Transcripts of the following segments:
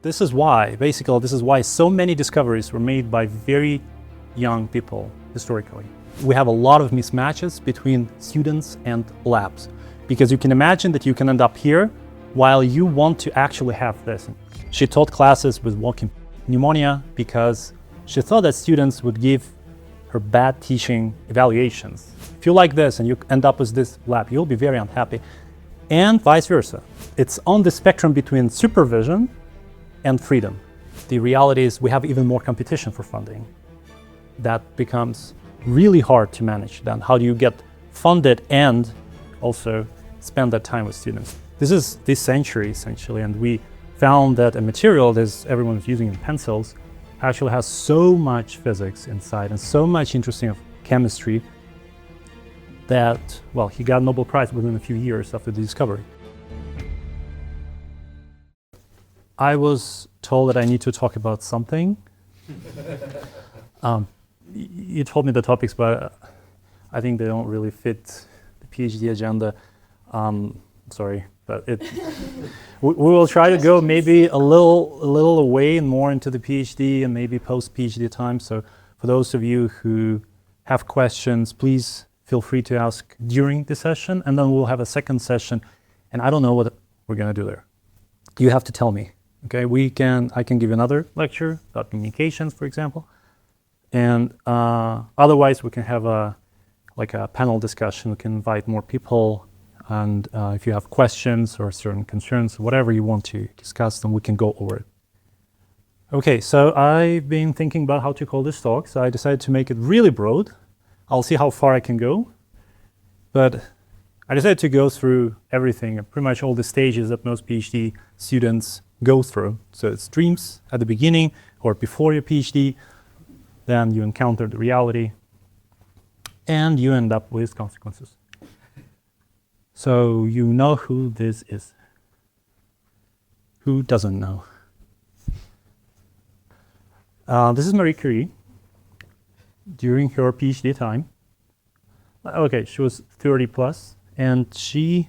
This is why so many discoveries were made by very young people historically. We have a lot of mismatches between students and labs, because you can imagine that you can end up here while you want to actually have this. She taught classes with walking pneumonia because she thought that students would give her bad teaching evaluations. If you like this and you end up with this lab, you'll be very unhappy, and vice versa. It's on the spectrum between supervision and freedom. The reality is we have even more competition for funding. That becomes really hard to manage. Then how do you get funded and also spend that time with students? This is this century essentially, and we found that a material that everyone's using in pencils actually has so much physics inside and so much interesting chemistry that, well, he got a Nobel Prize within a few years after the discovery. I was told that I need to talk about something. You told me the topics, but I think they don't really fit the PhD agenda. Sorry, but we will try to go maybe a little away and more into the PhD and maybe post-PhD time. So for those of you who have questions, please feel free to ask during the session, and then we'll have a second session, and I don't know what we're going to do there. You have to tell me. Okay, I can give you another lecture about communications, for example, and otherwise we can have a panel discussion. We can invite more people, and if you have questions or certain concerns, whatever you want to discuss, then we can go over it. Okay, so I've been thinking about how to call this talk, so I decided to make it really broad. I'll see how far I can go, but I decided to go through everything, pretty much all the stages that most PhD students go through. So it's dreams at the beginning or before your PhD, then you encounter the reality, and you end up with consequences. So you know who this is. Who doesn't know? This is Marie Curie during her PhD time. Okay, she was 30 plus, and she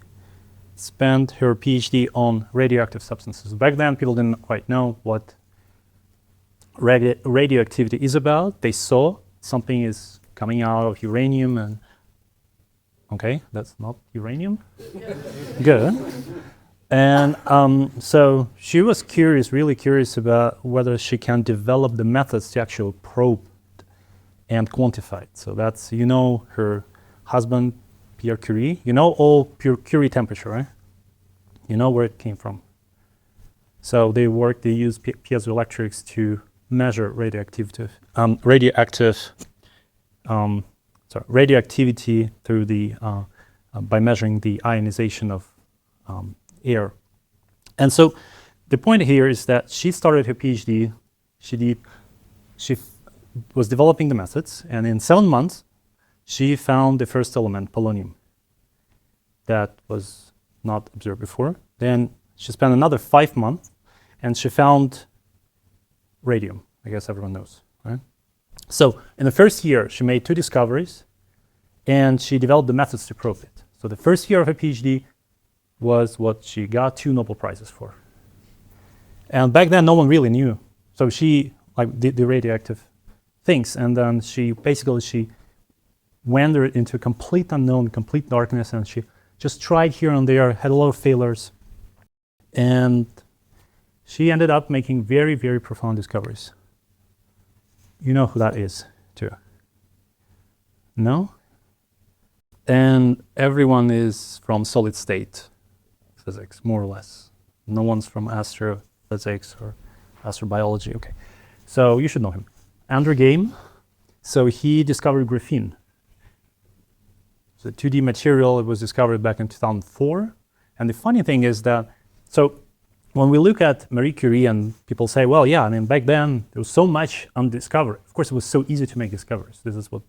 spent her PhD on radioactive substances. Back then, people didn't quite know what radioactivity is about. They saw something is coming out of uranium, and okay, that's not uranium. Good. And so she was curious, really curious about whether she can develop the methods to actually probe and quantify it. So that's, you know, her husband, Pierre Curie. You know all Curie temperature, right? You know where it came from. So they used piezoelectrics to measure radioactivity through by measuring the ionization of air. And so the point here is that she started her PhD. She was developing the methods, and in 7 months, she found the first element, polonium, that was not observed before. Then she spent another 5 months, and she found radium. I guess everyone knows, right? So in the first year, she made 2 discoveries, and she developed the methods to probe it. So the first year of her PhD was what she got 2 Nobel Prizes for. And back then, no one really knew. So she did the radioactive things, and then she wandered into complete unknown, complete darkness, and she just tried here and there, had a lot of failures, and she ended up making very, very profound discoveries. You know who that is, too? No? And everyone is from solid state physics, more or less. No one's from astrophysics or astrobiology. Okay, so you should know him. Andrew Game. So he discovered graphene. It's a 2D material. It was discovered back in 2004. And the funny thing is that, so when we look at Marie Curie and people say, well, yeah, I mean, back then there was so much undiscovered. Of course, it was so easy to make discoveries. This is what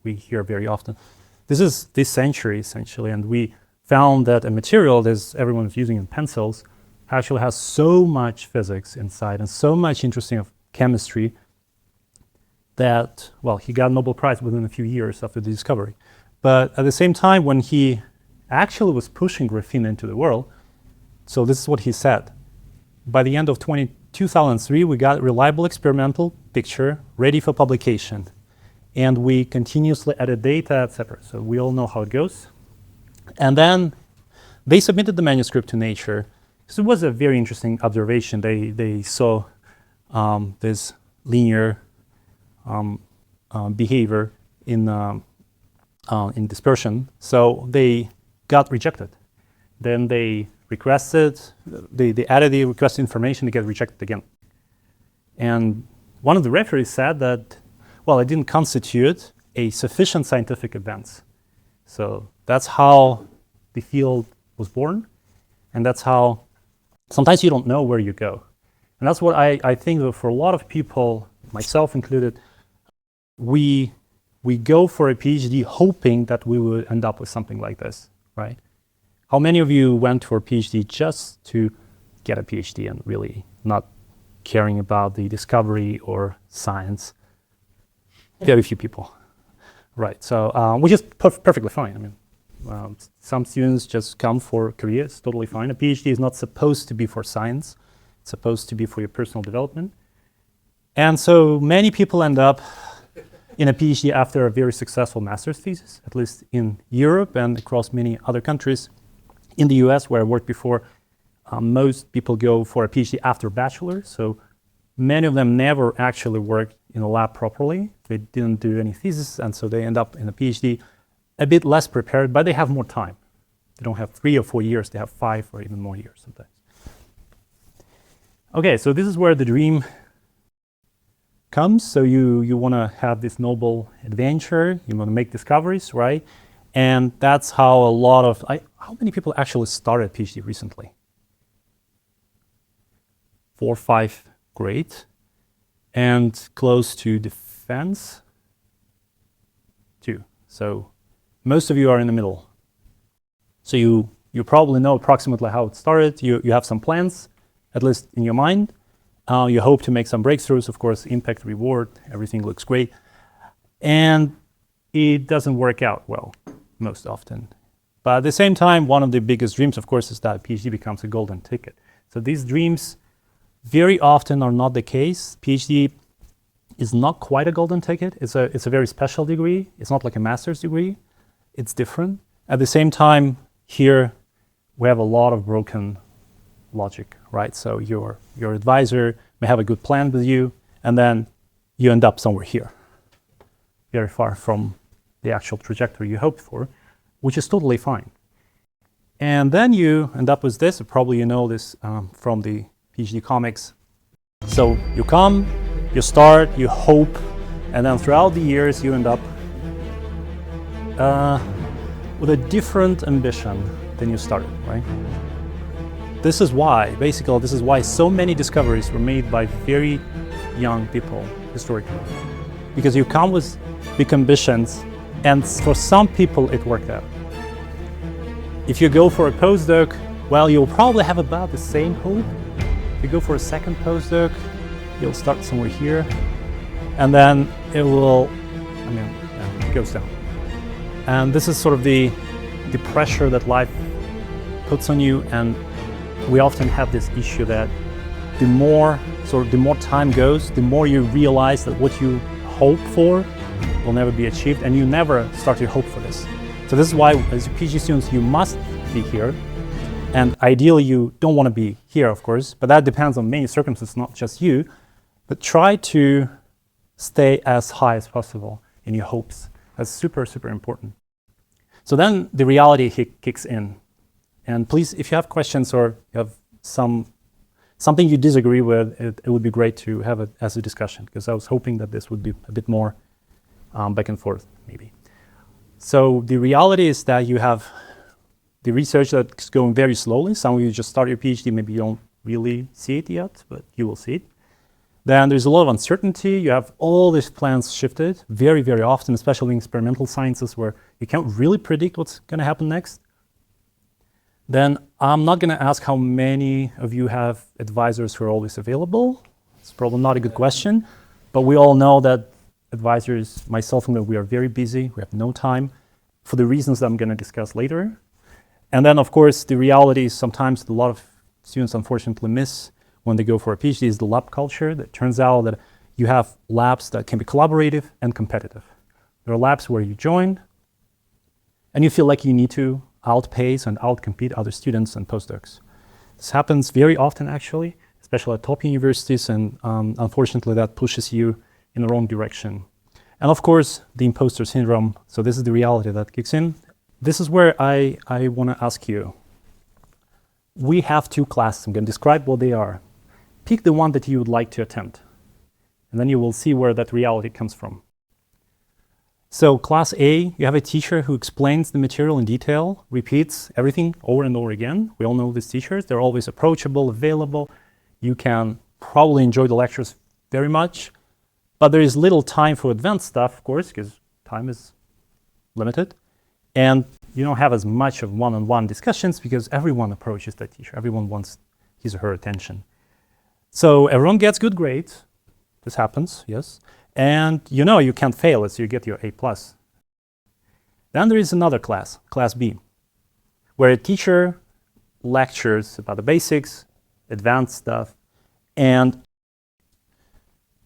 we hear very often. This is this century, essentially, and we found that a material that everyone's using in pencils actually has so much physics inside and so much interesting chemistry that, well, he got a Nobel Prize within a few years after the discovery. But at the same time, when he actually was pushing graphene into the world, so this is what he said. By the end of 20 2003, we got a reliable experimental picture ready for publication. And we continuously added data, etc. So we all know how it goes. And then they submitted the manuscript to Nature. So it was a very interesting observation. They saw this linear behavior in dispersion. So they got rejected. Then they requested, they added the requested information to get rejected again. And one of the referees said that, well, it didn't constitute a sufficient scientific advance. So that's how the field was born, and that's how sometimes you don't know where you go. And that's what I think that for a lot of people, myself included, we go for a PhD hoping that we would end up with something like this, right? How many of you went for a PhD just to get a PhD and really not caring about the discovery or science? Very few people, right? So which is perfectly fine. I mean, some students just come for careers, totally fine. A PhD is not supposed to be for science. It's supposed to be for your personal development. And so many people end up in a PhD after a very successful master's thesis, at least in Europe and across many other countries. In the US, where I worked before, most people go for a PhD after a bachelor. So many of them never actually worked in a lab properly. They didn't do any thesis, and so they end up in a PhD a bit less prepared, but they have more time. They don't have 3 or 4 years, they have 5 or even more years sometimes. Okay, so this is where the dream comes. So you want to have this noble adventure, you want to make discoveries, right? And that's how a lot of, how many people actually started a PhD recently? 4 or 5, great. And close to defense, 2. So most of you are in the middle. So you probably know approximately how it started. You have some plans, at least in your mind. You hope to make some breakthroughs, of course, impact, reward, everything looks great. And it doesn't work out well, most often. But at the same time, one of the biggest dreams, of course, is that PhD becomes a golden ticket. So these dreams very often are not the case. PhD is not quite a golden ticket. It's a very special degree. It's not like a master's degree. It's different. At the same time, here we have a lot of broken logic, right? So your advisor may have a good plan with you, and then you end up somewhere here, very far from the actual trajectory you hoped for, which is totally fine. And then you end up with this. Probably you know this from the PhD comics. So you come, you start, you hope, and then throughout the years you end up with a different ambition than you started, right? This is why, basically, this is why so many discoveries were made by very young people historically. Because you come with big ambitions, and for some people it worked out. If you go for a postdoc, well, you'll probably have about the same hope. If you go for a second postdoc, you'll start somewhere here, and then it will, it goes down. And this is sort of the pressure that life puts on you, and we often have this issue that the more time goes, the more you realize that what you hope for will never be achieved, and you never start to hope for this. So this is why, as PhD students, you must be here, and ideally you don't want to be here, of course, but that depends on many circumstances, not just you, but try to stay as high as possible in your hopes. That's super, super important. So then the reality kicks in. And please, if you have questions or you have something you disagree with, it would be great to have it as a discussion, because I was hoping that this would be a bit more back and forth, maybe. So the reality is that you have the research that's going very slowly. Some of you just start your PhD, maybe you don't really see it yet, but you will see it. Then there's a lot of uncertainty. You have all these plans shifted very, very often, especially in experimental sciences where you can't really predict what's going to happen next. Then I'm not going to ask how many of you have advisors who are always available. It's probably not a good question, but we all know that advisors, myself included, we are very busy. We have no time for the reasons that I'm going to discuss later. And then, of course, the reality is sometimes a lot of students unfortunately miss when they go for a PhD is the lab culture. That turns out that you have labs that can be collaborative and competitive. There are labs where you join and you feel like you need to outpace and outcompete other students and postdocs. This happens very often, actually, especially at top universities, and unfortunately that pushes you in the wrong direction. And of course, the imposter syndrome. So this is the reality that kicks in. This is where I want to ask you. We have 2 classes. I'm going to describe what they are. Pick the one that you would like to attend, and then you will see where that reality comes from. So class A, you have a teacher who explains the material in detail, repeats everything over and over again. We all know these teachers. They're always approachable, available. You can probably enjoy the lectures very much, but there is little time for advanced stuff, of course, because time is limited. And you don't have as much of one-on-one discussions because everyone approaches that teacher. Everyone wants his or her attention. So everyone gets good grades. This happens, yes. And you know you can't fail it, so you get your A+. Then there is another class, class B, where a teacher lectures about the basics, advanced stuff, and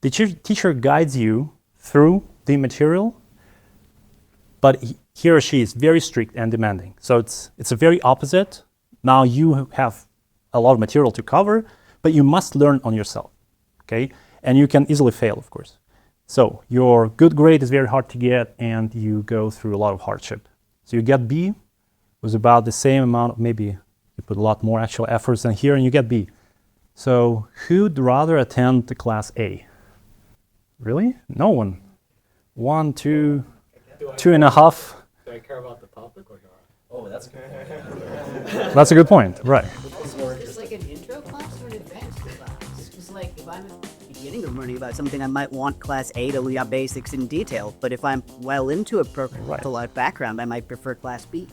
the teacher guides you through the material, but he or she is very strict and demanding. So it's a very opposite. Now you have a lot of material to cover, but you must learn on yourself, okay? And you can easily fail, of course. So your good grade is very hard to get, and you go through a lot of hardship. So you get B, was about the same amount, maybe you put a lot more actual efforts than here, and you get B. So who'd rather attend the class A? Really? No one. 1, 2, 2.5. Do I care about the topic or not? Oh, that's a good point. That's a good point, right. Is this like an intro class or an advanced class? Because like if I'm at the beginning of learning about something, I might want class A to learn basics in detail. But if I'm well into a professional background, I might prefer class B.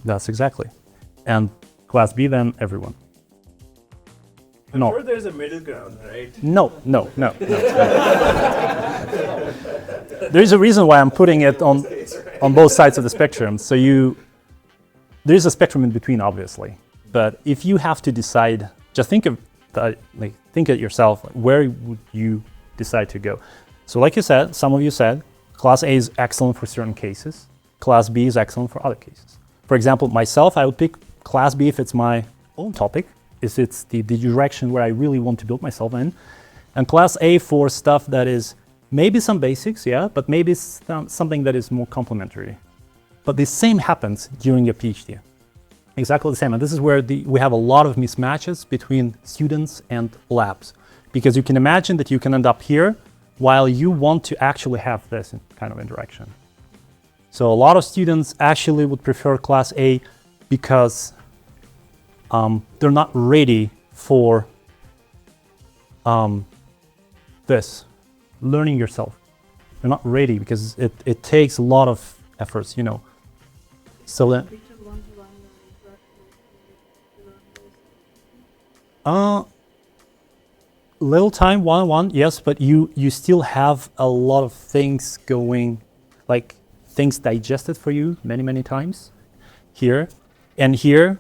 That's exactly. And class B, then everyone. I'm sure there's a middle ground, right? No. There's a reason why I'm putting it on both sides of the spectrum. So there's a spectrum in between, obviously. But if you have to decide, just think of yourself, where would you decide to go? So like you said, some of you said, class A is excellent for certain cases. Class B is excellent for other cases. For example, myself, I would pick class B if it's my own topic, if it's the direction where I really want to build myself in. And class A for stuff that is maybe some basics, yeah, but maybe something that is more complementary. But the same happens during your PhD. Exactly the same. And this is where we have a lot of mismatches between students and labs. Because you can imagine that you can end up here while you want to actually have this kind of interaction. So a lot of students actually would prefer class A because they're not ready for this, learning yourself. They're not ready because it takes a lot of efforts, you know. So that little time one-on-one, yes, but you still have a lot of things going, like things digested for you many times here. And here,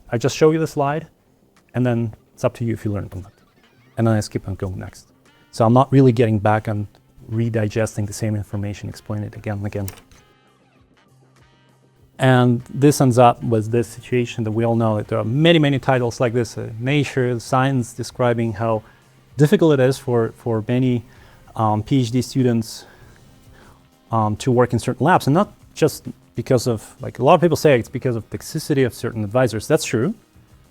I just show you the slide, and then it's up to you if you learn from that. And then I skip and go next. So I'm not really getting back and redigesting the same information, explain it again and again. And this ends up with this situation that we all know that there are many titles like this, Nature, Science, describing how difficult it is for many PhD students to work in certain labs, and not just because of, like a lot of people say it's because of toxicity of certain advisors. That's true,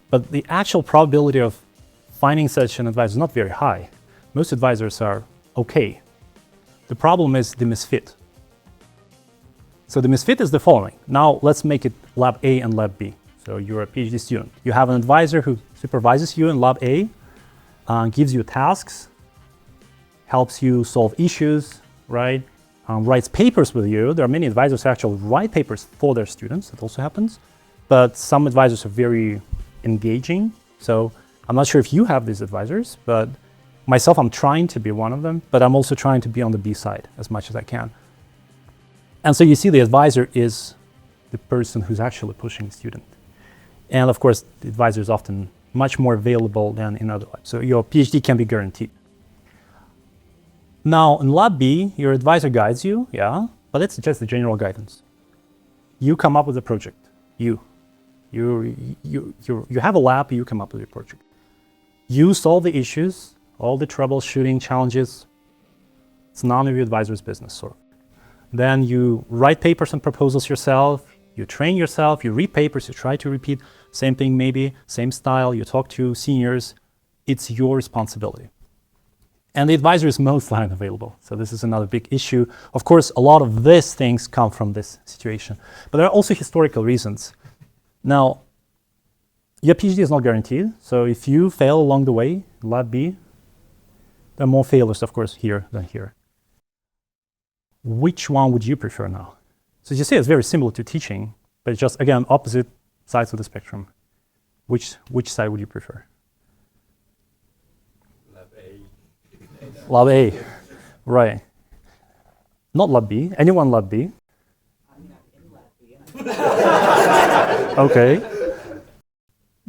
but the actual probability of finding such an advisor is not very high. Most advisors are okay. The problem is the misfit. So the misfit is the following. Now let's make it lab A and lab B. So you're a PhD student. You have an advisor who supervises you in lab A, gives you tasks, helps you solve issues, right? Writes papers with you. There are many advisors who actually write papers for their students. That also happens. But some advisors are very engaging. So I'm not sure if you have these advisors, but myself, I'm trying to be one of them, but I'm also trying to be on the B side as much as I can. And so you see the advisor is the person who's actually pushing the student. And of course, the advisor is often much more available than in other labs. So your PhD can be guaranteed. Now in Lab B, your advisor guides you, yeah, but it's just the general guidance. You come up with a project. You have a lab, you come up with your project. You solve the issues, all the troubleshooting challenges. It's none of your advisor's business, sort of. Then you write papers and proposals yourself, you train yourself, you read papers, you try to repeat same thing maybe, same style, you talk to seniors. It's your responsibility. And the advisor is mostly unavailable. So this is another big issue. Of course, a lot of these things come from this situation. But there are also historical reasons. Now, your PhD is not guaranteed. So if you fail along the way, Lab B, there are more failures, of course, here than here. Which one would you prefer now? So as you see, it's very similar to teaching, but just, again, opposite sides of the spectrum. Which side would you prefer? Lab A, right. Not Lab B. Anyone Lab B? I'm not in Lab B. Okay.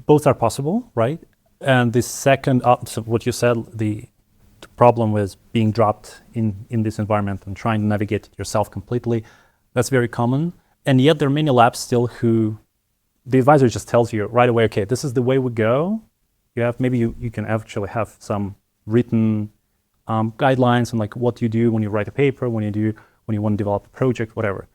Both are possible, right? And the second, so what you said, the problem with being dropped in this environment and trying to navigate it yourself completely, that's very common. And yet there are many labs still who, the advisor just tells you right away, okay, this is the way we go. You have, maybe you can actually have some written guidelines on like what you do when you write a paper, when you want to develop a project, whatever.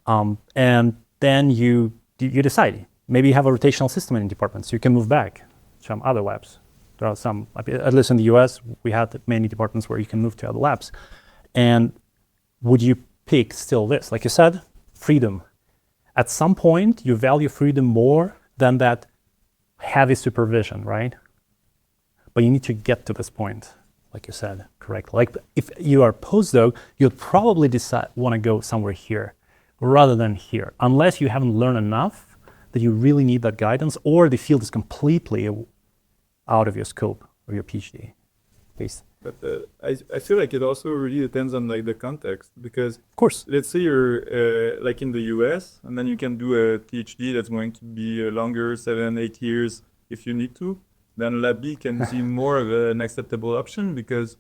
And then you decide. Maybe you have a rotational system in departments, so you can move back to some other labs. There are some, at least in the US, we had many departments where you can move to other labs. And would you pick still this? Like you said, freedom. At some point, you value freedom more than that heavy supervision, right? But you need to get to this point, like you said, correctly. Like if you are a postdoc, you'd probably want to go somewhere here rather than here, unless you haven't learned enough that you really need that guidance, or the field is completely out of your scope of your PhD. Please. But I feel like it also really depends on like the context, because Of course. let's say you're like in the US, and then you can do a PhD that's going to be longer, 7-8 years if you need to. Then Lab B can be more of an acceptable option because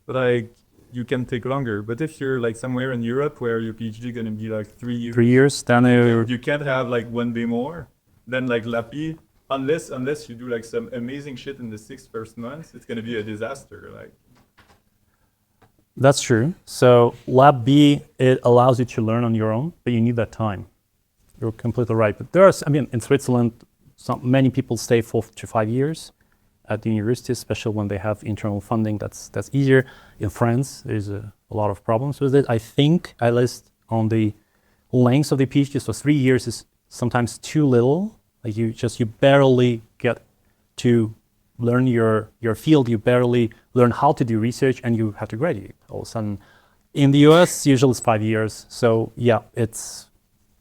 like you can take longer. But if you're like somewhere in Europe where your PhD going to be like 3 years, 3 years, then you can't have like 1 day more. Then like Lab B, unless you do like some amazing shit in the 6 first months, it's going to be a disaster. Like. That's true. So Lab B, it allows you to learn on your own, but you need that time. You're completely right. But there are, in Switzerland, many people stay 4 to 5 years at the university, especially when they have internal funding. That's easier. In France, there's a lot of problems with it. I think, at least on the length of the PhD, so 3 years is sometimes too little. Like you barely get to learn your field, you barely learn how to do research, and you have to graduate all of a sudden. In the US, usually it's 5 years. So yeah,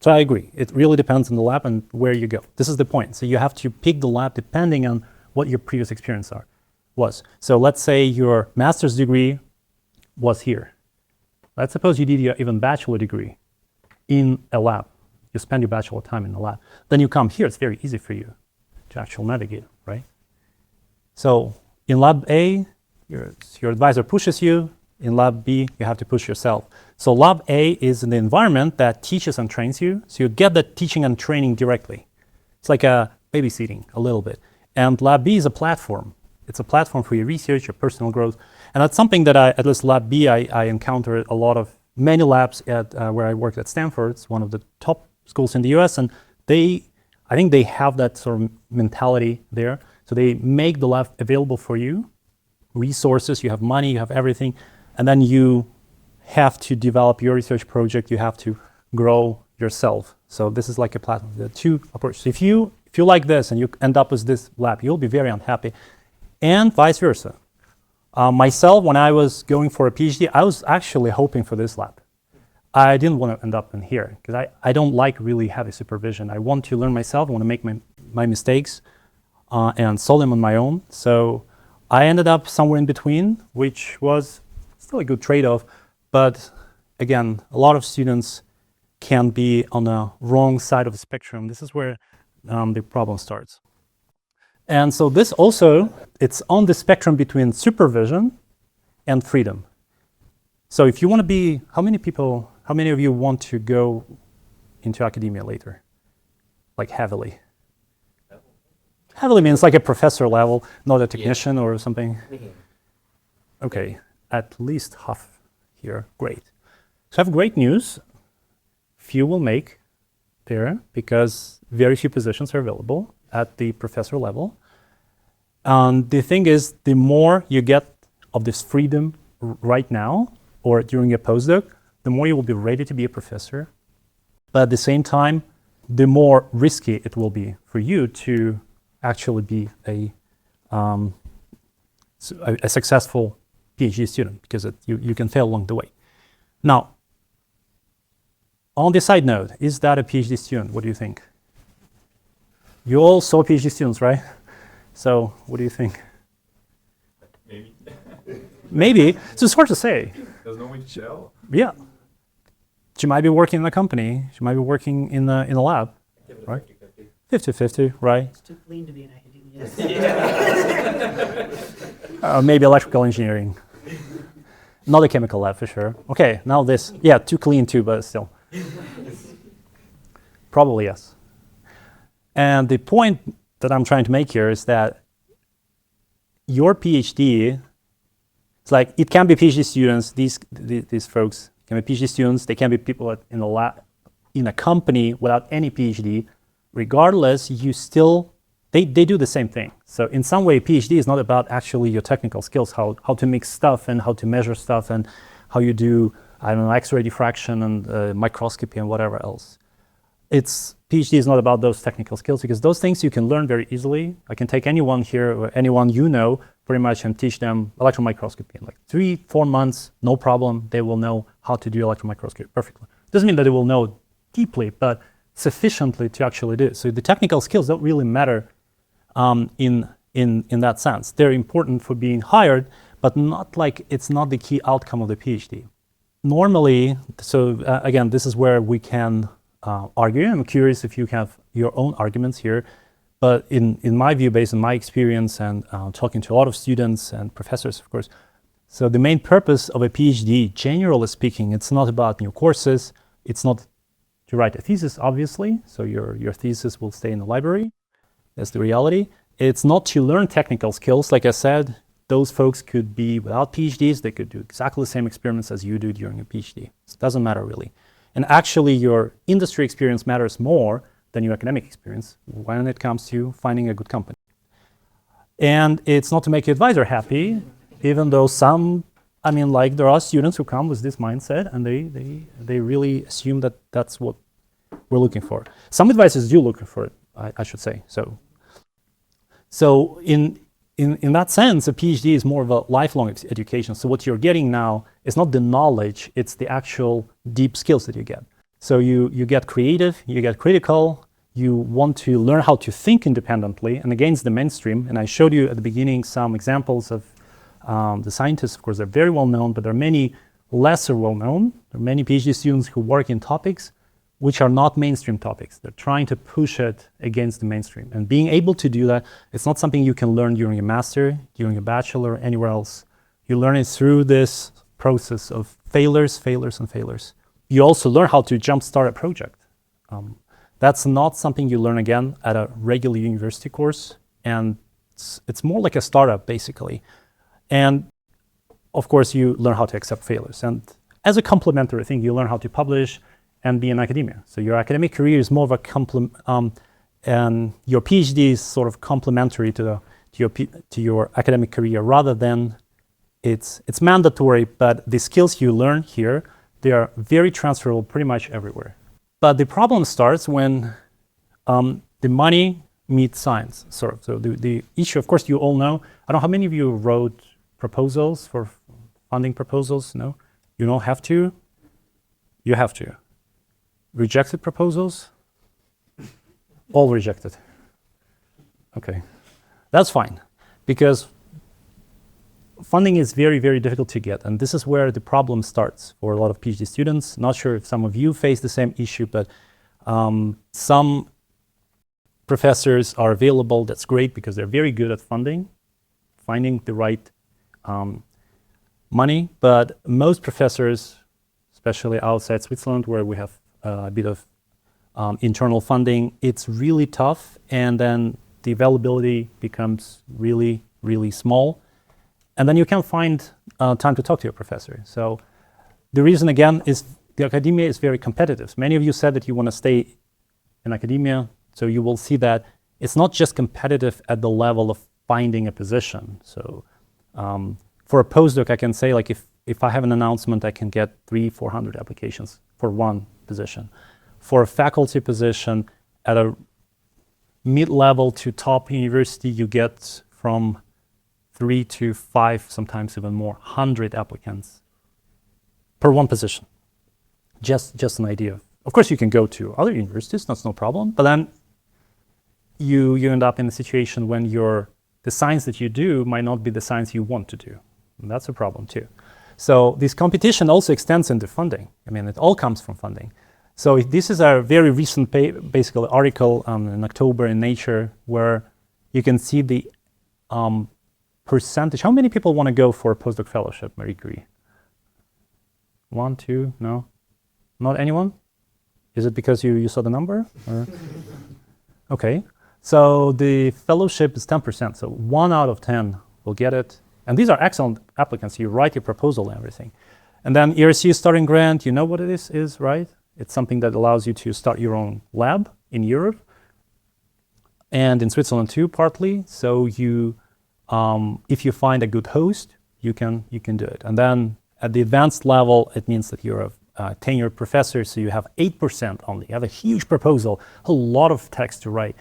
so I agree. It really depends on the lab and where you go. This is the point. So you have to pick the lab depending on what your previous experience was. So let's say your master's degree was here. Let's suppose you did your even bachelor degree in a lab. You spend your bachelor time in the lab. Then you come here, it's very easy for you to actually navigate, right? So in Lab A, your advisor pushes you. In Lab B, you have to push yourself. So Lab A is an environment that teaches and trains you. So you get that teaching and training directly. It's like a babysitting a little bit. And Lab B is a platform. It's a platform for your research, your personal growth. And that's something that at least Lab B, I encountered many labs where I worked at Stanford. It's one of the top schools in the US. And I think they have that sort of mentality there. So they make the lab available for you, resources, you have money, you have everything. And then you have to develop your research project. You have to grow yourself. So this is like a platform. There are two approaches. If you like this and you end up with this lab, you'll be very unhappy, and vice versa. Myself, when I was going for a PhD, I was actually hoping for this lab. I didn't want to end up in here because I don't like really heavy supervision. I want to learn myself. I want to make my mistakes and solve them on my own. So I ended up somewhere in between, which was still a good trade-off, but again, a lot of students can be on the wrong side of the spectrum. This is where the problem starts. And so this also, it's on the spectrum between supervision and freedom. So if you want to be, how many of you want to go into academia later? Like heavily? Heavily means like a professor level, not a technician or something. Okay, at least half here, great. So I have great news. Few will make there because very few positions are available at the professor level. And the thing is, the more you get of this freedom right now or during a postdoc, the more you will be ready to be a professor. But at the same time, the more risky it will be for you to actually be a successful PhD student, because you can fail along the way. Now, on the side note, is that a PhD student? What do you think? You all saw PhD students, right? So what do you think? Maybe. Maybe. So it's hard to say. There's no way to tell. Yeah. She might be working in a company. She might be working in a lab, right? 50-50, right? It's too clean to be an academia. Maybe electrical engineering. Not a chemical lab for sure. Okay, now this. Yeah, too clean too, but still. Probably yes. And the point that I'm trying to make here is that your PhD, it's like it can be PhD students, these folks can be PhD students, they can be people in a lab, in a company without any PhD. Regardless, you still, they do the same thing. So in some way, PhD is not about actually your technical skills, how to mix stuff and how to measure stuff and how you do, I don't know, X-ray diffraction and microscopy and whatever else. PhD is not about those technical skills, because those things you can learn very easily. I can take anyone here or anyone you know pretty much and teach them electron microscopy. In like 3-4 months, no problem, they will know how to do electron microscopy perfectly. Doesn't mean that they will know deeply, but sufficiently to actually do it. So the technical skills don't really matter in that sense. They're important for being hired, but not like it's not the key outcome of the PhD. Normally, so again, this is where we can argue. I'm curious if you have your own arguments here, but in my view, based on my experience and talking to a lot of students and professors, of course, so the main purpose of a PhD, generally speaking, it's not about new courses, it's not to write a thesis, obviously, so your thesis will stay in the library, that's the reality. It's not to learn technical skills. Like I said, those folks could be without PhDs, they could do exactly the same experiments as you do during a PhD. So it doesn't matter really. And actually, your industry experience matters more than your academic experience when it comes to finding a good company. And it's not to make your advisor happy, even though there are students who come with this mindset and they really assume that that's what we're looking for. Some advisors do look for it, I should say. So in that sense, a PhD is more of a lifelong education. So what you're getting now is not the knowledge, it's the actual deep skills that you get. So you get creative, you get critical, you want to learn how to think independently and against the mainstream. And I showed you at the beginning some examples of the scientists. Of course, they're very well known, but there are many lesser well known. There are many PhD students who work in topics which are not mainstream topics. They're trying to push it against the mainstream. And being able to do that, it's not something you can learn during a master, during a bachelor, anywhere else. You learn it through this process of failures, and failures. You also learn how to jumpstart a project. That's not something you learn again at a regular university course. And it's more like a startup, basically. And of course, you learn how to accept failures. And as a complementary thing, you learn how to publish and be in academia. So your academic career is more of a and your PhD is sort of complementary to your academic career, rather than it's mandatory, but the skills you learn here, they are very transferable pretty much everywhere. But the problem starts when the money meets science, sort of. So the issue, of course, you all know. I don't know how many of you wrote proposals for funding proposals. No, you don't have to. You have to. Rejected proposals? All rejected. Okay, that's fine, because funding is very, very difficult to get, and this is where the problem starts for a lot of PhD students. Not sure if some of you face the same issue, but some professors are available, that's great because they're very good at finding the right money. But most professors, especially outside Switzerland, where we have a bit of internal funding, it's really tough, and then the availability becomes really, really small. And then you can't find time to talk to your professor. So the reason, again, is the academia is very competitive. Many of you said that you want to stay in academia, so you will see that it's not just competitive at the level of finding a position. So for a postdoc, I can say, like, if I have an announcement, I can get 300-400 applications for one position. For a faculty position at a mid-level to top university, you get from 3 to 5, sometimes even more, 100 applicants per one position. Just an idea. Of course, you can go to other universities, that's no problem, but then you end up in a situation when the science that you do might not be the science you want to do. And that's a problem too. So this competition also extends into funding. I mean, it all comes from funding. So this is a very recent basically article in October in Nature, where you can see the percentage. How many people want to go for a postdoc fellowship, Marie Curie? 1, 2, no? Not anyone? Is it because you saw the number? Or? Okay, so the fellowship is 10%, so 1 out of 10 will get it. And these are excellent applicants. You write your proposal and everything. And then ERC starting grant, you know what it is, right? It's something that allows you to start your own lab in Europe and in Switzerland too, partly. So you, if you find a good host, you can do it. And then at the advanced level, it means that you're a tenured professor, so you have 8% only. You have a huge proposal, a lot of text to write,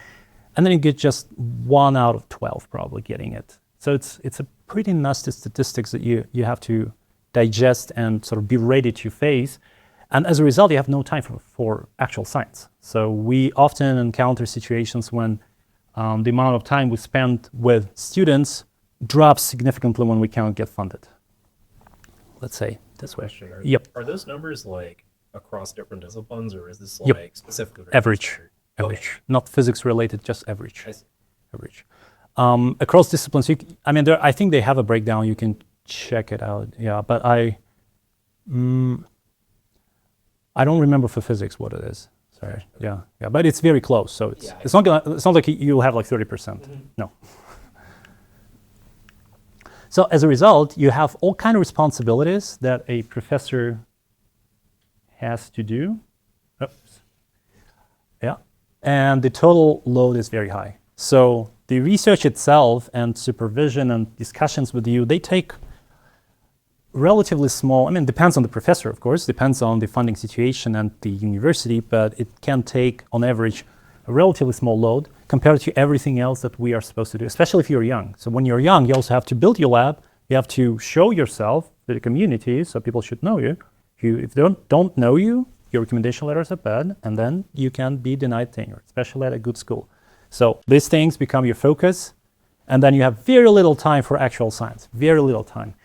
and then you get just 1 out of 12 probably getting it. So it's a pretty nasty statistics that you have to digest and sort of be ready to face. And as a result, you have no time for actual science. So we often encounter situations when the amount of time we spend with students drops significantly when we cannot get funded. Let's say this way. Yep. Are those numbers like across different disciplines, or is this like specifically average? Okay. Not physics related, just average. I see. Average. Across disciplines, I think they have a breakdown. You can check it out. Yeah, but I don't remember for physics what it is. Sorry. Yeah, but it's very close. So it's not like you'll have like 30%. Mm-hmm. No. So as a result, you have all kind of responsibilities that a professor has to do. Oops. Yeah, and the total load is very high. So the research itself and supervision and discussions with you, they take relatively small, depends on the professor, of course, depends on the funding situation and the university, but it can take, on average, a relatively small load compared to everything else that we are supposed to do, especially if you're young. So when you're young, you also have to build your lab, you have to show yourself to the community, so people should know you. If they don't know you, your recommendation letters are bad, and then you can be denied tenure, especially at a good school. So these things become your focus, and then you have very little time for actual science, very little time.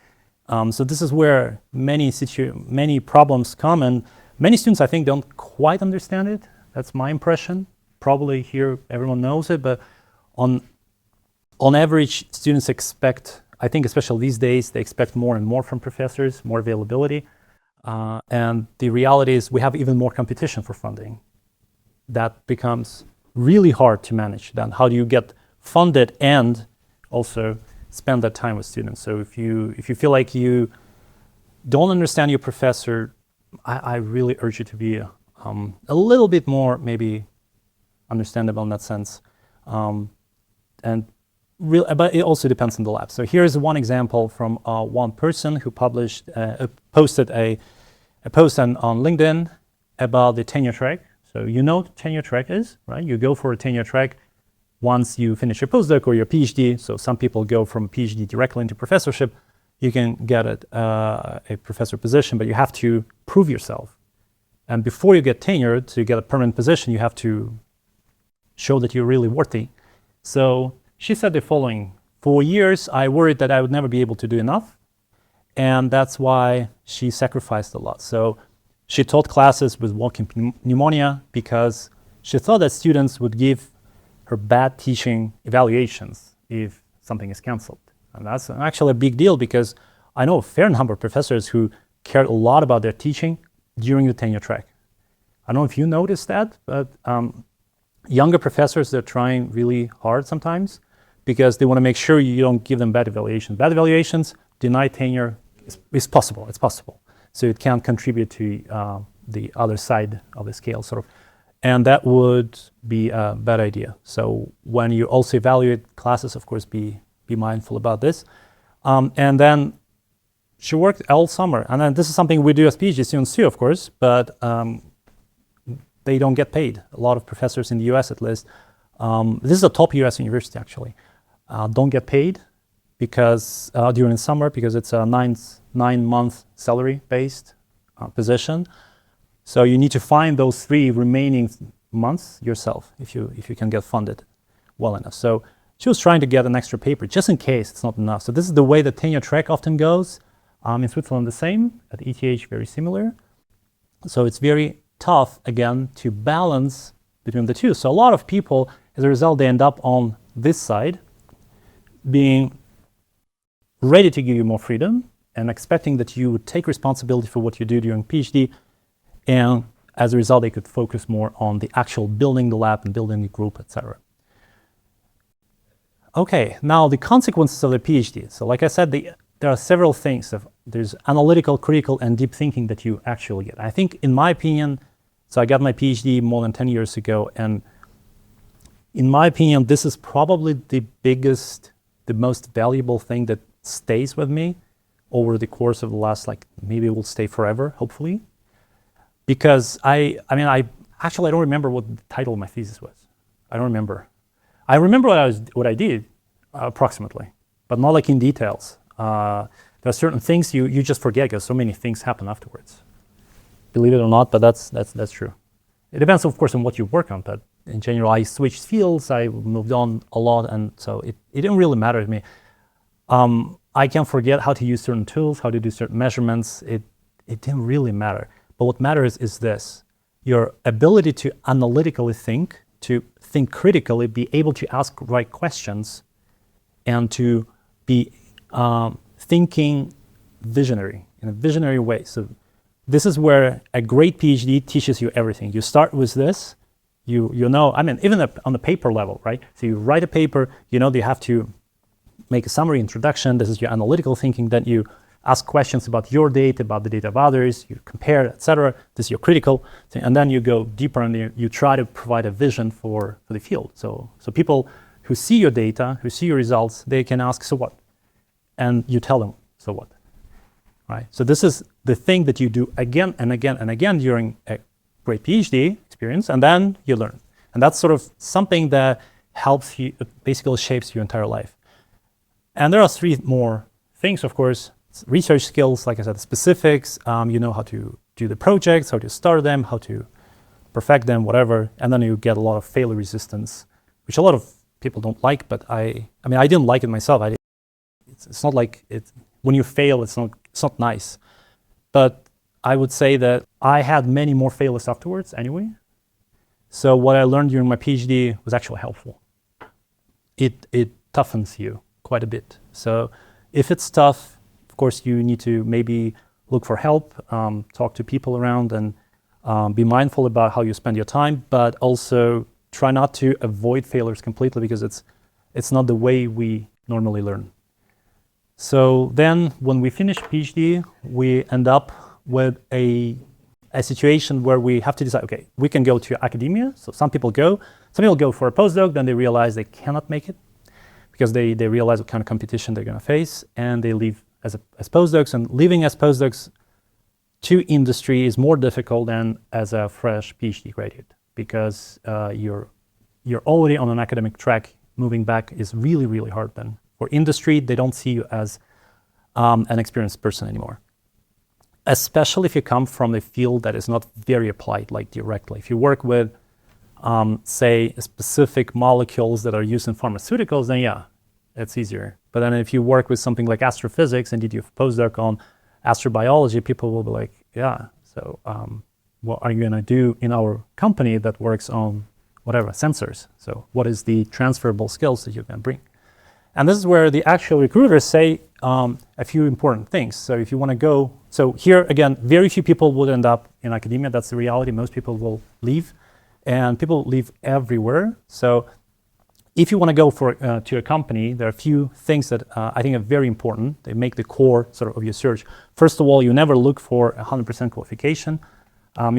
So this is where many problems come, and many students, I think, don't quite understand it. That's my impression. Probably here everyone knows it, but on average, students expect, I think especially these days, they expect more and more from professors, more availability. And the reality is we have even more competition for funding. That becomes really hard to manage. Then how do you get funded and also spend that time with students? So if you feel like you don't understand your professor, I really urge you to be a little bit more maybe understandable in that sense. But it also depends on the lab. So here's one example from one person who posted a post on LinkedIn about the tenure track. So you know what tenure track is, right? You go for a tenure track once you finish your postdoc or your PhD. So some people go from a PhD directly into professorship. You can get a professor position, but you have to prove yourself. And before you get tenured, to get a permanent position, you have to show that you're really worthy. So she said the following: for years, I worried that I would never be able to do enough. And that's why she sacrificed a lot. So she taught classes with walking pneumonia because she thought that students would give her bad teaching evaluations if something is canceled. And that's actually a big deal because I know a fair number of professors who cared a lot about their teaching during the tenure track. I don't know if you noticed that, but younger professors, they're trying really hard sometimes because they want to make sure you don't give them bad evaluations. Bad evaluations, deny tenure is possible. It's possible. So it can contribute to the other side of the scale, sort of. And that would be a bad idea. So when you also evaluate classes, of course, be mindful about this. And then she worked all summer. And then this is something we do as PhD students too, of course, but they don't get paid. A lot of professors in the US, at least, this is a top US university actually, don't get paid because during the summer, because it's a 9-month salary-based position. So you need to find those 3 remaining months yourself if you can get funded well enough. So she was trying to get an extra paper just in case it's not enough. So this is the way the tenure track often goes. In Switzerland, the same. At ETH, very similar. So it's very tough, again, to balance between the two. So a lot of people, as a result, they end up on this side, being ready to give you more freedom and expecting that you would take responsibility for what you do during PhD. And as a result, they could focus more on the actual building the lab and building the group, etc. Okay, now the consequences of the PhD. So like I said, there are several things. There's analytical, critical, and deep thinking that you actually get. I think, in my opinion, so I got my PhD more than 10 years ago, and in my opinion, this is probably the biggest, the most valuable thing that stays with me over the course of the last, maybe it will stay forever, hopefully. Because I don't remember what the title of my thesis was. I don't remember. I remember what I did, approximately, but not in details. There are certain things you just forget because so many things happen afterwards. Believe it or not, but that's true. It depends, of course, on what you work on, but in general, I switched fields, I moved on a lot, and so it didn't really matter to me. I can forget how to use certain tools, how to do certain measurements. It didn't really matter. But what matters is this: your ability to analytically think, to think critically, be able to ask right questions, and to be thinking visionary, in a visionary way. So this is where a great PhD teaches you everything. You start with this, you know, even on the paper level, right? So you write a paper, you know, you have to make a summary introduction. This is your analytical thinking. Then you ask questions about your data, about the data of others, you compare, etc. This is your critical thing. And then you go deeper and you try to provide a vision for the field. So people who see your data, who see your results, they can ask, so what? And you tell them, so what? Right? So this is the thing that you do again and again and again during a great PhD experience, and then you learn. And that's sort of something that helps you, basically shapes your entire life. And there are 3 more things, of course. Research skills, like I said, specifics, you know how to do the projects, how to start them, how to perfect them, whatever. And then you get a lot of failure resistance, which a lot of people don't like, but I didn't like it myself. It's not like when you fail, it's not nice. But I would say that I had many more failures afterwards anyway. So what I learned during my PhD was actually helpful. It toughens you quite a bit. So if it's tough, of course, you need to maybe look for help, talk to people around, and be mindful about how you spend your time, but also try not to avoid failures completely, because it's not the way we normally learn. So then when we finish PhD, we end up with a situation where we have to decide, okay, we can go to academia. So some people go for a postdoc, then they realize they cannot make it because they realize what kind of competition they're going to face, and they leave as postdocs. And leaving as postdocs to industry is more difficult than as a fresh PhD graduate, because you're already on an academic track. Moving back is really, really hard then. For industry, they don't see you as an experienced person anymore, especially if you come from a field that is not very applied, like directly. If you work with, say, specific molecules that are used in pharmaceuticals, then yeah, it's easier. But then if you work with something like astrophysics and did your postdoc on astrobiology, people will be like, yeah, so what are you going to do in our company that works on whatever, sensors. So what is the transferable skills that you can bring? And this is where the actual recruiters say a few important things. So if you want to go, so here again, very few people would end up in academia. That's the reality. Most people will leave, and people leave everywhere. So if you want to go to a company, there are a few things that I think are very important. They make the core sort of your search. First of all, you never look for 100% qualification.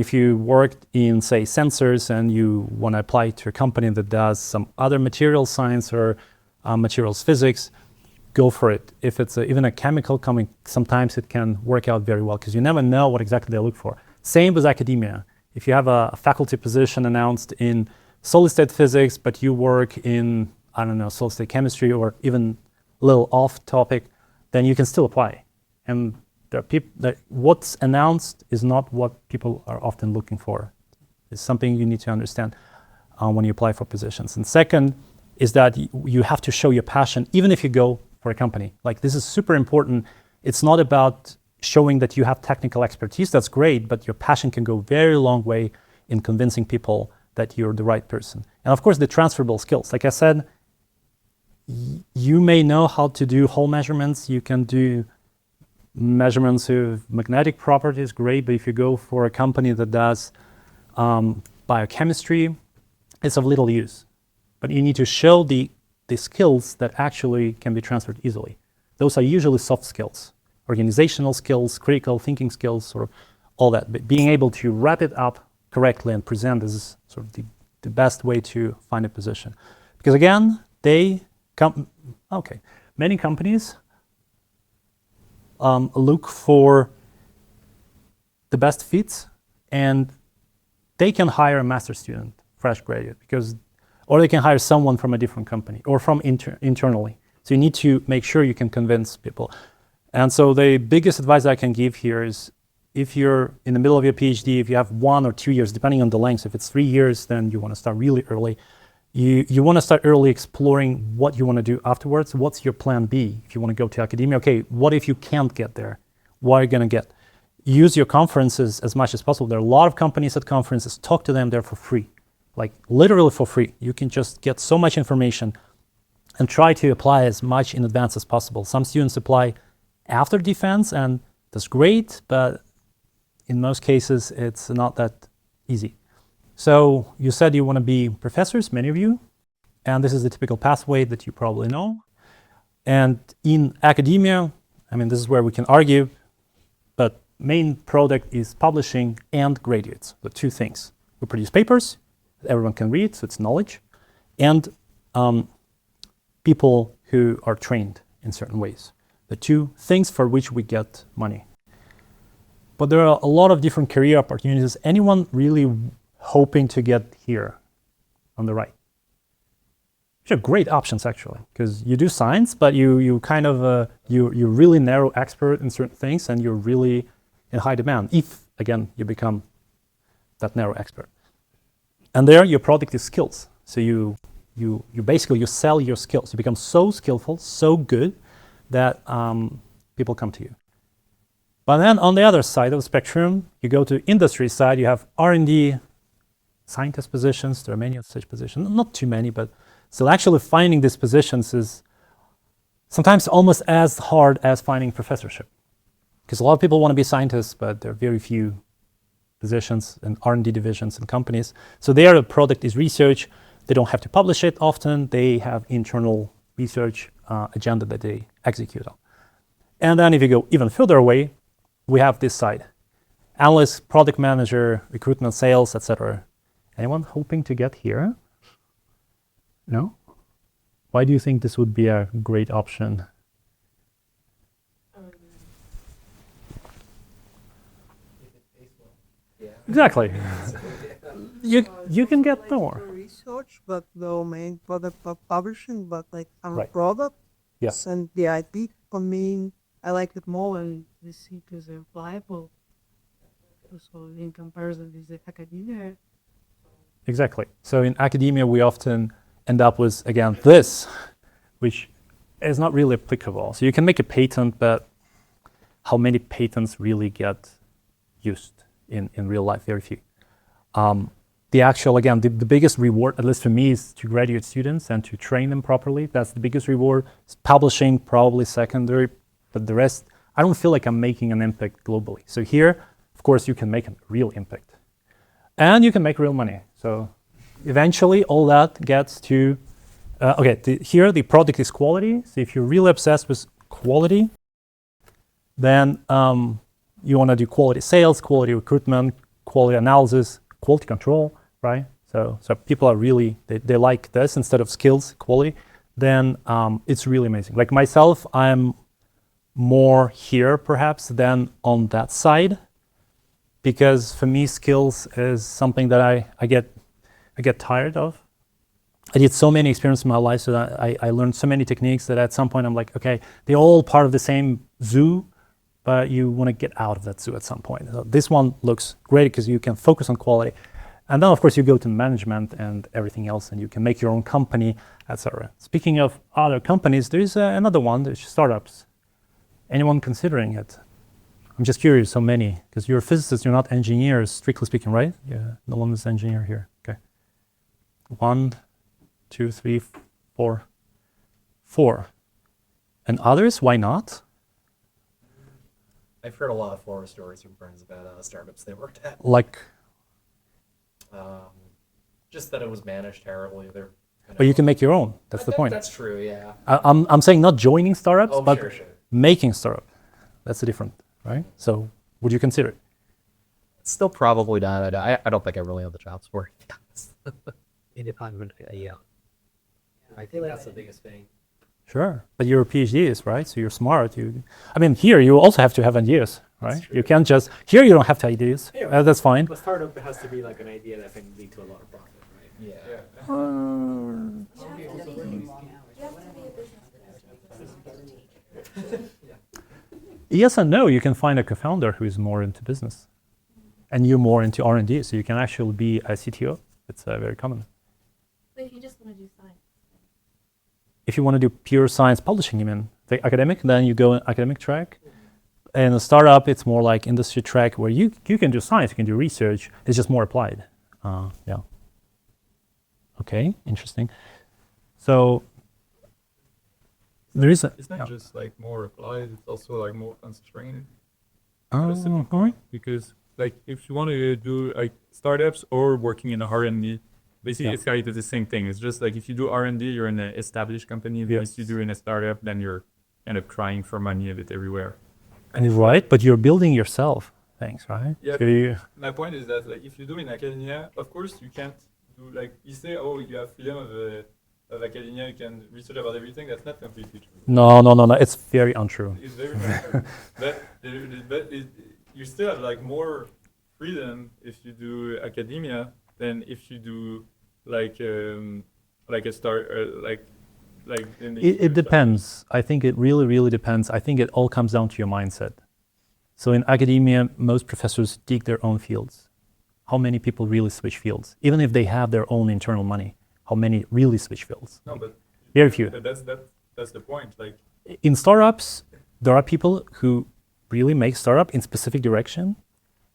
If you worked in, say, sensors and you want to apply to a company that does some other material science or materials physics, go for it. If it's even a chemical company, sometimes it can work out very well because you never know what exactly they look for. Same with academia. If you have a faculty position announced in solid state physics, but you work in, I don't know, solid state chemistry or even a little off topic, then you can still apply. And there are people that what's announced is not what people are often looking for. It's something you need to understand when you apply for positions. And second is that you have to show your passion, even if you go for a company. Like, this is super important. It's not about showing that you have technical expertise. That's great, but your passion can go a very long way in convincing people that you're the right person. And of course, the transferable skills. Like I said, you may know how to do hole measurements. You can do measurements of magnetic properties, great. But if you go for a company that does biochemistry, it's of little use. But you need to show the skills that actually can be transferred easily. Those are usually soft skills, organizational skills, critical thinking skills, or all that. But being able to wrap it up correctly and present is sort of the best way to find a position. Because again, many companies look for the best fits, and they can hire a master's student, fresh graduate, or they can hire someone from a different company or from internally. So you need to make sure you can convince people. And so the biggest advice I can give here is, if you're in the middle of your PhD, if you have 1 or 2 years, depending on the length, if it's 3 years, then you want to start really early. You want to start early exploring what you want to do afterwards. What's your plan B? If you want to go to academia, okay, what if you can't get there? What are you going to get? Use your conferences as much as possible. There are a lot of companies at conferences. Talk to them, they're for free. Like, literally for free. You can just get so much information and try to apply as much in advance as possible. Some students apply after defense, and that's great, but in most cases, it's not that easy. So you said you want to be professors, many of you, and this is the typical pathway that you probably know. And in academia, I mean, this is where we can argue, but main product is publishing and graduates, the two things. We produce papers that everyone can read, so it's knowledge, and people who are trained in certain ways. The two things for which we get money. But there are a lot of different career opportunities. Anyone really hoping to get here on the right? Which are great options, actually, because you do science, but you kind of you're really narrow expert in certain things, and you're really in high demand if, again, you become that narrow expert. And there, your product is skills. So you basically sell your skills. You become so skillful, so good that people come to you. But then on the other side of the spectrum, you go to industry side, you have R&D scientist positions. There are many of such positions, not too many, but still actually finding these positions is sometimes almost as hard as finding professorship. Because a lot of people want to be scientists, but there are very few positions in R&D divisions in companies. So their product is research. They don't have to publish it often. They have internal research agenda that they execute on. And then if you go even further away, we have this side. Analyst, product manager, recruitment, sales, etc. Anyone hoping to get here? No? Why do you think this would be a great option? Exactly. You can get more. Research, but the main product of publishing, but like our Right. product. Yes. And the IP, for me, I like it more, and the seekers are viable. So in comparison with the academia. Exactly. So in academia, we often end up with, again, this, which is not really applicable. So you can make a patent, but how many patents really get used in real life? Very few. the actual, again, the biggest reward, at least for me, is to graduate students and to train them properly. That's the biggest reward. Publishing, probably secondary, but the rest, I don't feel like I'm making an impact globally. So here, of course, you can make a real impact. And you can make real money. So eventually, all that gets to, here the product is quality. So if you're really obsessed with quality, then you want to do quality sales, quality recruitment, quality analysis, quality control, right? So people are really, they like this instead of skills, quality, then it's really amazing. Like myself, I'm more here perhaps than on that side, because for me, skills is something that I get tired of. I did so many experiences in my life, so that I learned so many techniques that at some point I'm like, okay, they're all part of the same zoo, but you want to get out of that zoo at some point. So this one looks great because you can focus on quality. And then, of course, you go to management and everything else, and you can make your own company, etc. Speaking of other companies, there is another one, there's startups. Anyone considering it? I'm just curious, how many? Because you're physicists, you're not engineers, strictly speaking, right? Yeah, no one is engineer here. Okay. 1, 2, 3, 4. 4. And others, why not? I've heard a lot of horror stories from friends about startups they worked at. Like, just that it was managed terribly. but you can make your own. That's the point. That's true, yeah. I'm saying not joining startups, Oh, but sure. making startup. That's the different, right? So would you consider it? Still probably not. I don't think I really have the chops for it. Independent, yeah. I think that's the biggest thing. Sure, but you're a PhD, right? So you're smart. Here you also have to have ideas, right? You can't just, here you don't have to ideas. Yeah. That's fine. A startup has to be like an idea that can lead to a lot of profit, right? Yeah. Yes and no. You can find a co-founder who is more into business, and you're more into R&D. So you can actually be a CTO. It's very common. But if you just want to do science. If you want to do pure science publishing, you mean the academic, then you go in academic track. And a startup, it's more like industry track where you can do science, you can do research. It's just more applied. Yeah. Okay, interesting. So there is a. It's not just like more applied; it's also like more constrained. Oh, all right. Because like if you want to do like startups or working in a R&D, basically it's kind of the same thing. It's just like if you do R&D, you're in an established company. If you do in a startup, then you're kind of crying for money a bit everywhere. And right, but you're building yourself. Thanks, right? Yeah. So My point is that like if you do in academia, of course you can't do like you say, oh, you have freedom of academia, you can research about everything. That's not completely true. No. It's very untrue. It's very untrue. but you still have like more freedom if you do academia than if you do like a start like in the It depends. I think it really depends. I think it all comes down to your mindset. So in academia, most professors dig their own fields. How many people really switch fields? Even if they have their own internal money, how many really switch fields? No, but very few. But that's the point. Like in startups, there are people who really make startup in specific direction,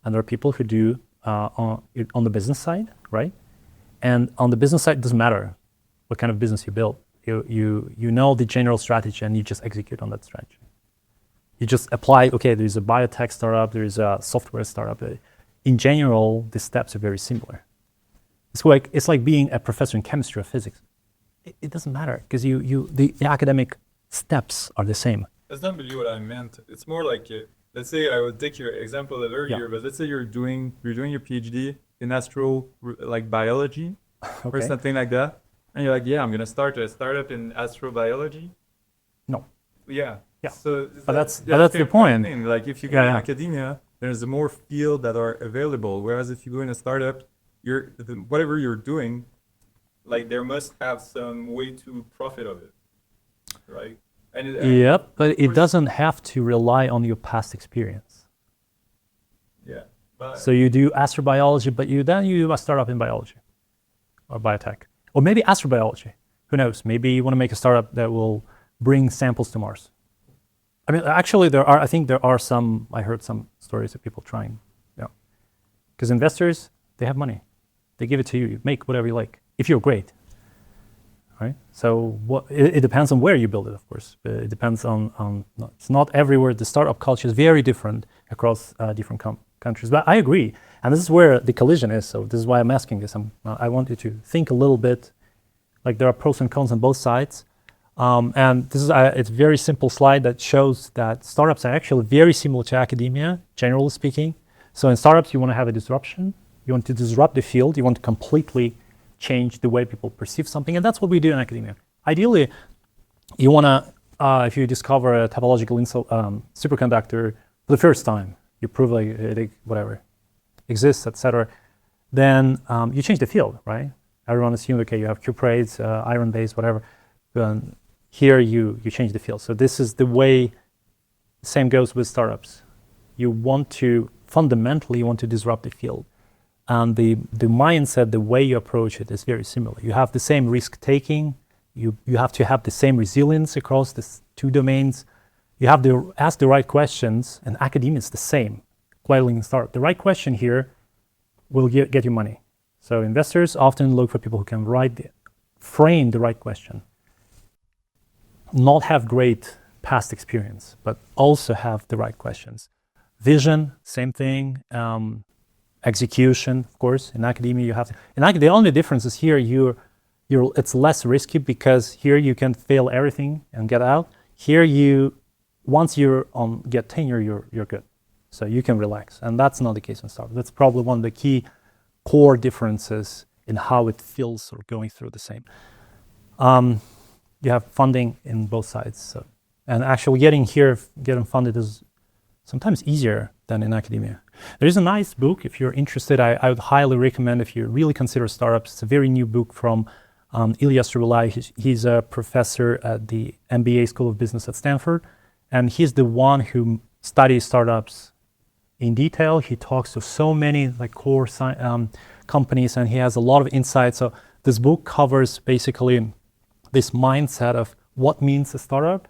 and there are people who do on the business side, right? And on the business side, it doesn't matter what kind of business you build. You know the general strategy and you just execute on that strategy. You just apply, okay, there's a biotech startup, there's a software startup. In general, the steps are very similar. It's like being a professor in chemistry or physics. It doesn't matter because the academic steps are the same. that's not really what I meant. It's more like let's say I would take your example earlier, but let's say you're doing your PhD in astro like biology or something like that. And you're like, yeah, I'm gonna start a startup in astrobiology. No. Yeah. Yeah. So, But that's the point. Thing. Like if you go in academia, there's more field that are available. Whereas if you go in a startup, whatever you're doing, like there must have some way to profit of it, right? Yep, but it doesn't have to rely on your past experience. Yeah. But So you do astrobiology, but then you do a startup in biology or biotech. Or maybe astrobiology. Who knows? Maybe you want to make a startup that will bring samples to Mars. I mean, actually, I heard some stories of people trying. Yeah. Because investors, they have money. They give it to you. You make whatever you like, if you're great. Right? So it depends on where you build it, of course. It depends on it's not everywhere. The startup culture is very different across different countries. But I agree, and this is where the collision is. So this is why I'm asking this. I want you to think a little bit. Like there are pros and cons on both sides, and this is it's a very simple slide that shows that startups are actually very similar to academia, generally speaking. So in startups, you want to have a disruption. You want to disrupt the field. You want to completely change the way people perceive something, and that's what we do in academia. Ideally, you want to, if you discover a topological superconductor for the first time, you prove like it whatever exists, etc. Then you change the field, right? Everyone assumes, okay, you have cuprates, iron-based, whatever. Here you change the field. So this is the way. Same goes with startups. You want to fundamentally disrupt the field. And the mindset, the way you approach it is very similar. You have the same risk taking. You have to have the same resilience across these two domains. You have to ask the right questions, and academia is the same. Quietly in startup, the right question here will get you money. So investors often look for people who can frame the right question. Not have great past experience, but also have the right questions. Vision, same thing. Execution, of course. In academia, you have to. The only difference is here it's less risky because here you can fail everything and get out. Here once you're get tenure, you're good. So you can relax, and that's not the case in startups. That's probably one of the key core differences in how it feels sort of going through the same. You have funding in both sides, so and actually getting funded is sometimes easier than in academia. There is a nice book, if you're interested, I would highly recommend if you really consider startups. It's a very new book from Ilyas Rubilai. He's a professor at the MBA School of Business at Stanford, and he's the one who studies startups in detail. He talks to so many core companies, and he has a lot of insight. So this book covers basically this mindset of what means a startup,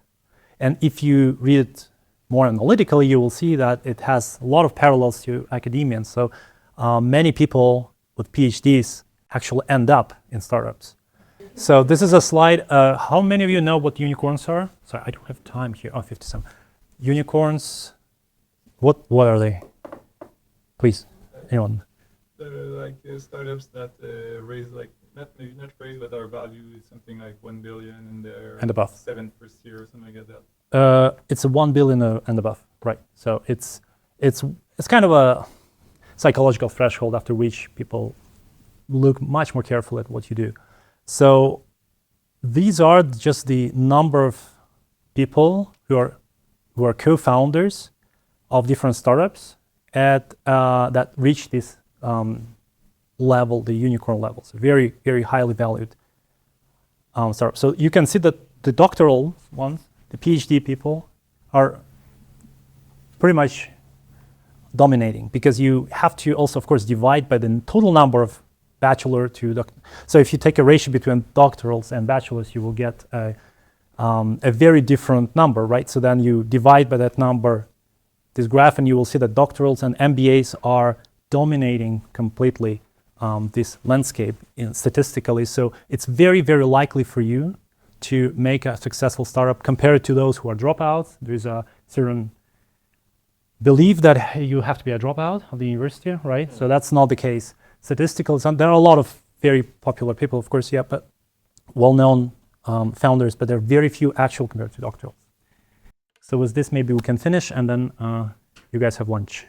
and if you read it more analytically, you will see that it has a lot of parallels to academia. And so many people with PhDs actually end up in startups. So this is a slide. How many of you know what unicorns are? Sorry, I don't have time here. 57. Unicorns, what are they? Please, anyone? They're startups that raise not raise, but our value is something like 1 billion and they're and above. 7th first year or something like that. It's a 1 billion and above, right? So it's kind of a psychological threshold after which people look much more carefully at what you do. So these are just the number of people who are co-founders of different startups that reach this level, the unicorn levels, very, very highly valued startups. So you can see that the doctoral ones, the PhD people, are pretty much dominating because you have to also, of course, divide by the total number of bachelor to doctor. So if you take a ratio between doctorals and bachelors, you will get a very different number, right? So then you divide by that number, this graph, and you will see that doctorals and MBAs are dominating completely this landscape statistically. So it's very, very likely for you to make a successful startup compared to those who are dropouts. There is a certain belief that you have to be a dropout of the university, right? So that's not the case. Statistical, there are a lot of very popular people, of course, but well-known founders, but there are very few actual compared to doctorals. So with this, maybe we can finish, and then you guys have lunch.